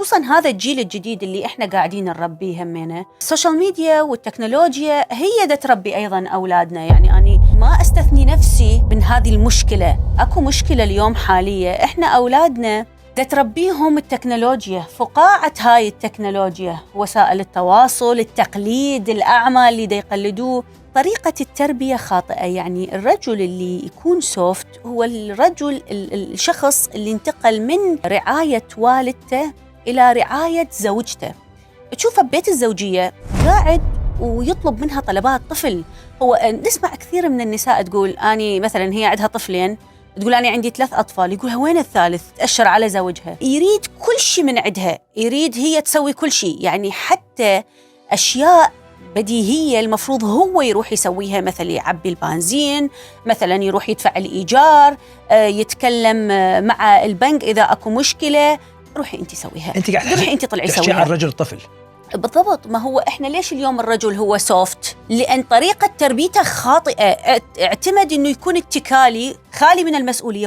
خصوصاً هذا الجيل الجديد اللي إحنا قاعدين نربيه همينه. السوشيال ميديا والتكنولوجيا هي دا تربي أيضاً أولادنا. يعني أنا ما أستثني نفسي من هذه المشكلة. أكو مشكلة اليوم حالية، إحنا أولادنا دا تربيهم التكنولوجيا، فقاعة هاي التكنولوجيا، وسائل التواصل، التقليد الأعمى اللي دا يقلدوه. طريقة التربية خاطئة. يعني الرجل اللي يكون سوفت هو الشخص اللي انتقل من رعاية والدته إلى رعاية زوجته. تشوفه ببيت الزوجية قاعد ويطلب منها طلبات طفل. هو نسمع كثير من النساء تقول أني مثلا هي عندها طفلين، تقول أنا عندي 3 أطفال، يقولها وين الثالث؟ تأشر على زوجها. يريد كل شيء من عندها، يريد هي تسوي كل شيء. يعني حتى أشياء بديهية المفروض هو يروح يسويها، مثل يعبي البنزين، مثلا يروح يدفع الإيجار، يتكلم مع البنك إذا أكو مشكلة، روحي أنت سويها. أنت قاعد روحي أنت طلعي سويها. تحكي عن الرجل الطفل. بالضبط. ما هو إحنا ليش اليوم الرجل هو سوفت؟ لأن طريقة تربيته خاطئة. اعتمد إنه يكون اتكالي، خالي من المسؤولية.